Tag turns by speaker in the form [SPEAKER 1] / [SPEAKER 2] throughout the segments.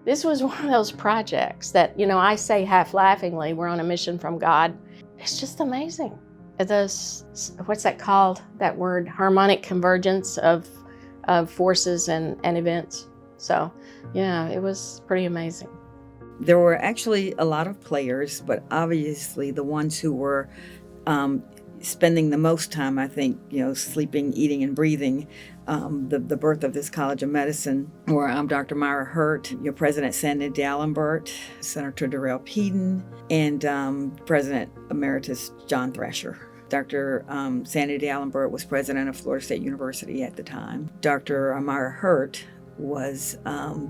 [SPEAKER 1] This was one of those projects that, I say half laughingly, we're on a mission from God. It's just amazing. What's that called? That word, harmonic convergence of forces and events. So, yeah, it was pretty amazing.
[SPEAKER 2] There were actually a lot of players, but obviously the ones who were spending the most time, I think, sleeping, eating, and breathing, the birth of this College of Medicine, were Dr. Myra Hurt, your President Sandy Dallenbert, Senator Darrell Peden, and President Emeritus John Thrasher. Dr. Sandy Dallenbert was president of Florida State University at the time. Dr. Myra Hurt was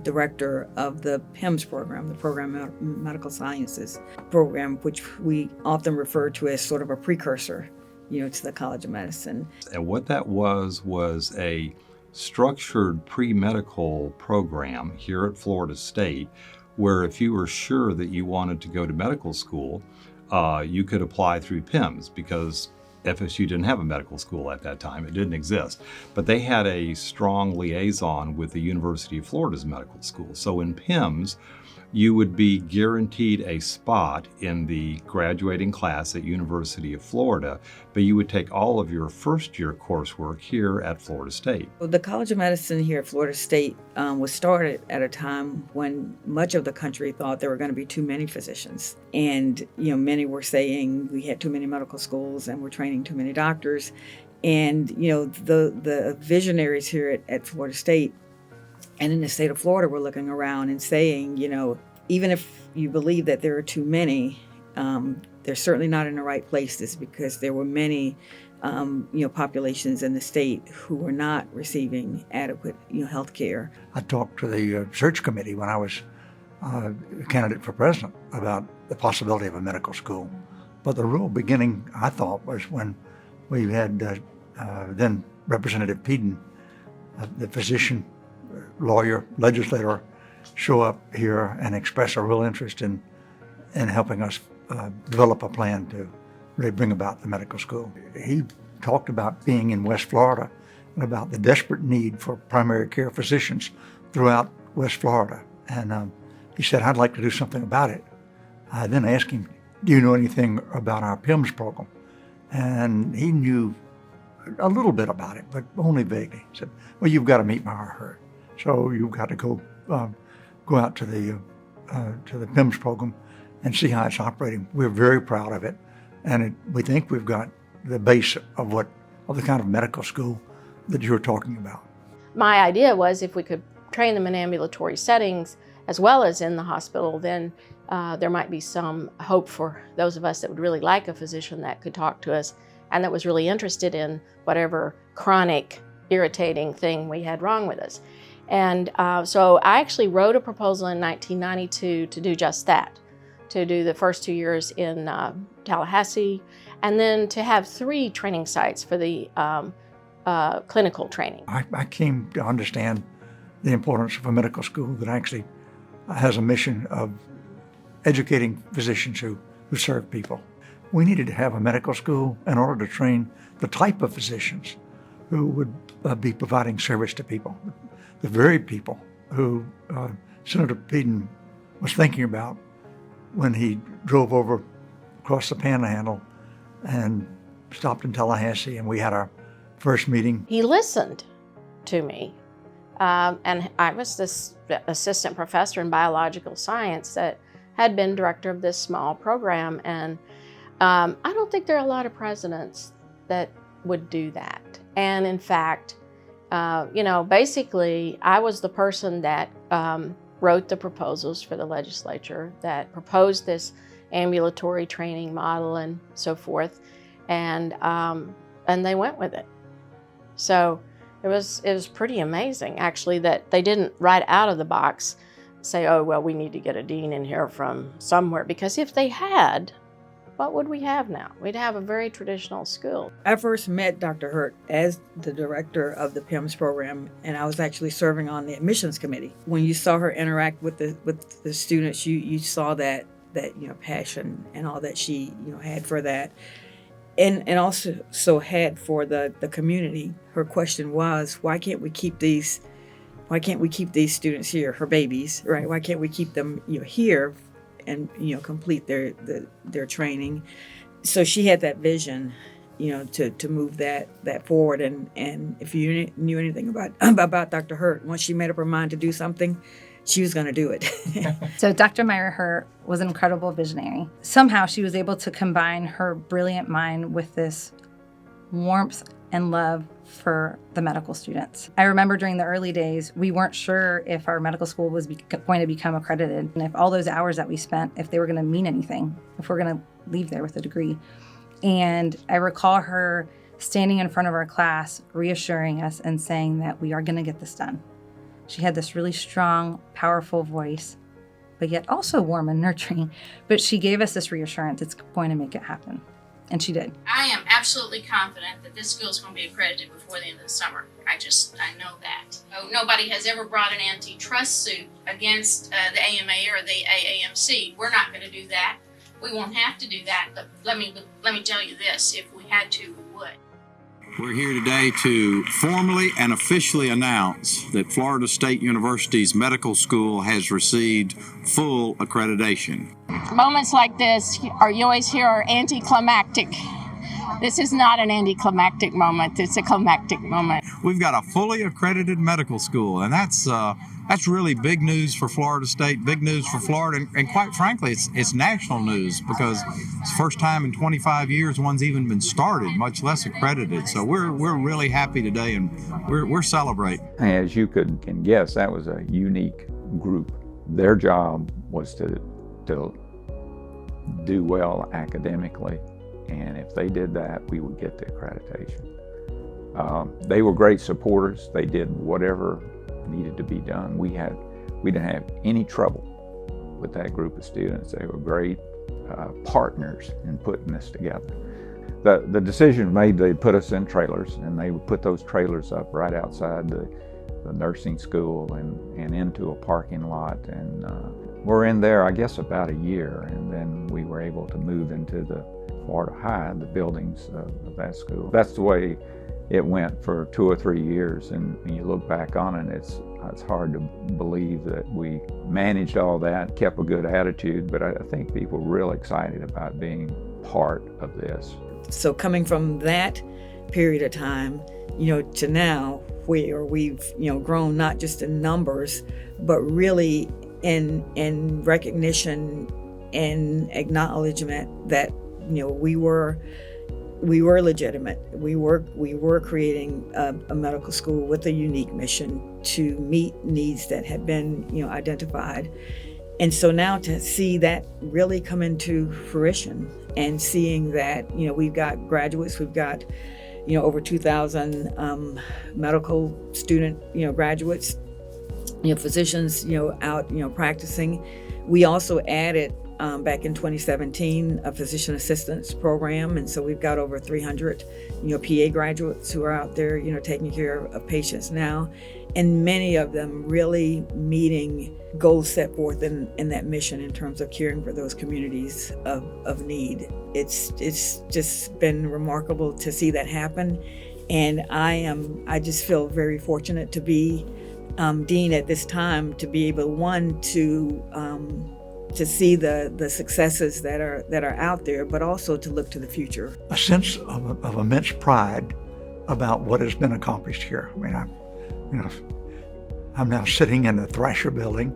[SPEAKER 2] director of the PIMS program, the Program of Medical Sciences program, which we often refer to as sort of a precursor, to the College of Medicine.
[SPEAKER 3] And what that was a structured pre-medical program here at Florida State, where if you were sure that you wanted to go to medical school, you could apply through PIMS, because FSU didn't have a medical school at that time. It didn't exist. But they had a strong liaison with the University of Florida's medical school. So in PIMS, you would be guaranteed a spot in the graduating class at University of Florida, but you would take all of your first-year coursework here at Florida State.
[SPEAKER 2] The College of Medicine here at Florida State was started at a time when much of the country thought there were going to be too many physicians. And, many were saying we had too many medical schools and we're training too many doctors. And, the visionaries here at Florida State and in the state of Florida were looking around and saying, even if you believe that there are too many, they're certainly not in the right places, because there were many, populations in the state who were not receiving adequate, health care.
[SPEAKER 4] I talked to the search committee when I was a candidate for president about the possibility of a medical school. But the real beginning, I thought, was when we had then Representative Peden, the physician, lawyer, legislator, show up here and express a real interest in helping us develop a plan to really bring about the medical school. He talked about being in West Florida and about the desperate need for primary care physicians throughout West Florida. And he said, I'd like to do something about it. I then asked him, do you know anything about our PIMS program? And he knew a little bit about it, but only vaguely. He said, well, you've got to meet Myra Hurt. So you've got to go out to the PIMS program and see how it's operating. We're very proud of it, and we think we've got the base of the kind of medical school that you're talking about.
[SPEAKER 1] My idea was if we could train them in ambulatory settings as well as in the hospital, then there might be some hope for those of us that would really like a physician that could talk to us and that was really interested in whatever chronic, irritating thing we had wrong with us. And so I actually wrote a proposal in 1992 to do just that, to do the first 2 years in Tallahassee, and then to have 3 training sites for the clinical training.
[SPEAKER 4] I came to understand the importance of a medical school that actually has a mission of educating physicians who serve people. We needed to have a medical school in order to train the type of physicians who would be providing service to people. The very people who Senator Peden was thinking about when he drove over across the Panhandle and stopped in Tallahassee, and we had our first meeting.
[SPEAKER 1] He listened to me, and I was this assistant professor in biological science that had been director of this small program, and I don't think there are a lot of presidents that would do that. And in fact, basically, I was the person that wrote the proposals for the legislature, that proposed this ambulatory training model and so forth, and they went with it. So it was pretty amazing, actually, that they didn't right out of the box say, oh, well, we need to get a dean in here from somewhere, because if they had, what would we have now? We'd have a very traditional school.
[SPEAKER 2] I first met Dr. Hurt as the director of the PIMS program, and I was actually serving on the admissions committee. When you saw her interact with the students, you saw that passion and all that she had for that, and also had for the community. Her question was, why can't we keep these why can't we keep these students here, her babies, right? Why can't we keep them here and complete their training? So she had that vision, to move that forward. And if you knew anything about Dr. Hurt, once she made up her mind to do something, she was going to do it.
[SPEAKER 5] So Dr. Myra Hurt was an incredible visionary. Somehow she was able to combine her brilliant mind with this warmth and love for the medical students. I remember during the early days, we weren't sure if our medical school was going to become accredited, and if all those hours that we spent, if they were going to mean anything, if we're going to leave there with a degree. And I recall her standing in front of our class, reassuring us and saying that we are going to get this done. She had this really strong, powerful voice, but yet also warm and nurturing. But she gave us this reassurance, it's going to make it happen. And she did.
[SPEAKER 1] I am absolutely confident that this school is going to be accredited before the end of the summer. I know that. Nobody has ever brought an antitrust suit against the AMA or the AAMC. We're not going to do that. We won't have to do that, but let me tell you this, if we had to, we would.
[SPEAKER 6] We're here today to formally and officially announce that Florida State University's medical school has received full accreditation.
[SPEAKER 1] Moments like this you always hear are anticlimactic. This is not an anticlimactic moment, it's a climactic moment.
[SPEAKER 6] We've got a fully accredited medical school, and that's really big news for Florida State, big news for Florida, and quite frankly, it's national news because it's the first time in 25 years one's even been started, much less accredited. So we're really happy today, and we're celebrating.
[SPEAKER 7] As you can guess, that was a unique group. Their job was to do well academically, and if they did that, we would get the accreditation. They were great supporters. They did whatever needed to be done. We didn't have any trouble with that group of students. They were great partners in putting this together. The decision made, they put us in trailers, and they would put those trailers up right outside the nursing school and into a parking lot. And we're in there, I guess, about a year, and then we were able to move into the Florida High, the buildings of that school. That's the way it went for 2 or 3 years, and when you look back on it, it's hard to believe that we managed all that, kept a good attitude, but I think people were real excited about being part of this.
[SPEAKER 2] So coming from that period of time, to now, where we've, grown not just in numbers, but really in recognition and acknowledgement that, we were legitimate. We were creating a medical school with a unique mission to meet needs that had been, identified. And so now to see that really come into fruition and seeing that, we've got graduates, we've got, over 2,000 medical student, graduates, physicians, out, practicing. We also added back in 2017, a physician assistance program. And so we've got over 300, PA graduates who are out there, taking care of patients now. And many of them really meeting goals set forth in that mission in terms of caring for those communities of need. It's just been remarkable to see that happen. And I just feel very fortunate to be dean at this time, to be able, to see the successes that are out there, but also to look to the future.
[SPEAKER 4] A sense of immense pride about what has been accomplished here. I mean, I'm now sitting in the Thrasher building,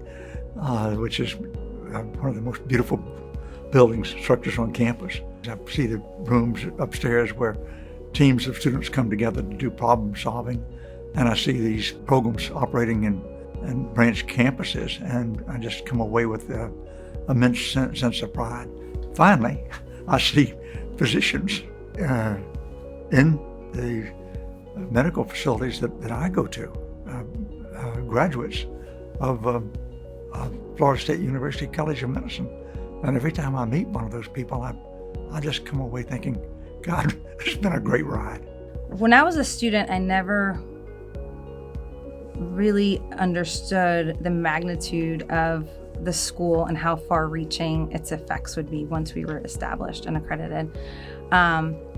[SPEAKER 4] which is one of the most beautiful buildings, structures on campus. I see the rooms upstairs where teams of students come together to do problem solving, and I see these programs operating in branch campuses, and I just come away with immense sense of pride. Finally, I see physicians in the medical facilities that I go to, graduates of Florida State University College of Medicine. And every time I meet one of those people, I just come away thinking, God, it's been a great ride.
[SPEAKER 5] When I was a student, I never really understood the magnitude of the school and how far-reaching its effects would be once we were established and accredited.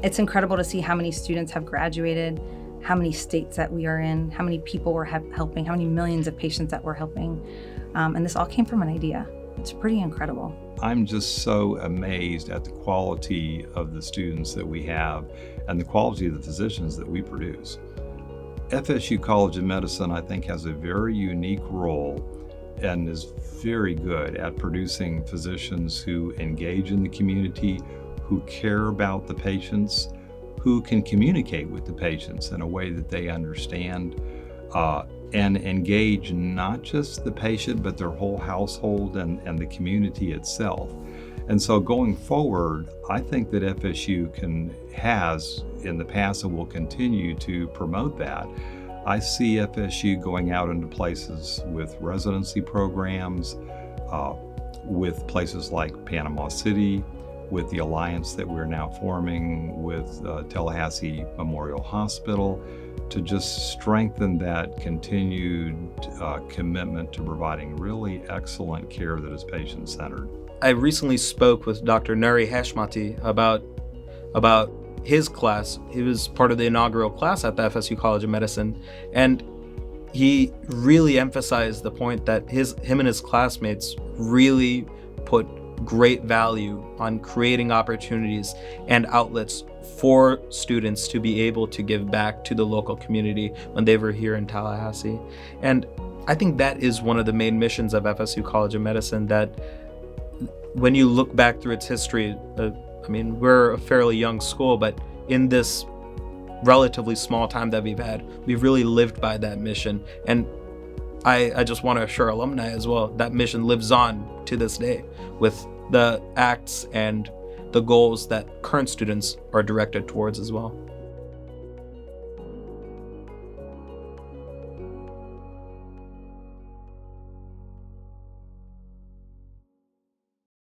[SPEAKER 5] It's incredible to see how many students have graduated, how many states that we are in, how many people we're helping, how many millions of patients that we're helping. And this all came from an idea. It's pretty incredible.
[SPEAKER 3] I'm just so amazed at the quality of the students that we have and the quality of the physicians that we produce. FSU College of Medicine, I think, has a very unique role and is very good at producing physicians who engage in the community, who care about the patients, who can communicate with the patients in a way that they understand, and engage not just the patient, but their whole household and the community itself. And so going forward, I think that FSU has in the past and will continue to promote that. I see FSU going out into places with residency programs, with places like Panama City, with the alliance that we're now forming with Tallahassee Memorial Hospital, to just strengthen that continued commitment to providing really excellent care that is patient-centered.
[SPEAKER 8] I recently spoke with Dr. Nuri Hashmati about his class. He was part of the inaugural class at the FSU College of Medicine, and he really emphasized the point that him and his classmates really put great value on creating opportunities and outlets for students to be able to give back to the local community when they were here in Tallahassee. And I think that is one of the main missions of FSU College of Medicine, that when you look back through its history, we're a fairly young school, but in this relatively small time that we've had, we've really lived by that mission. And I just want to assure alumni as well, that mission lives on to this day with the acts and the goals that current students are directed towards as well.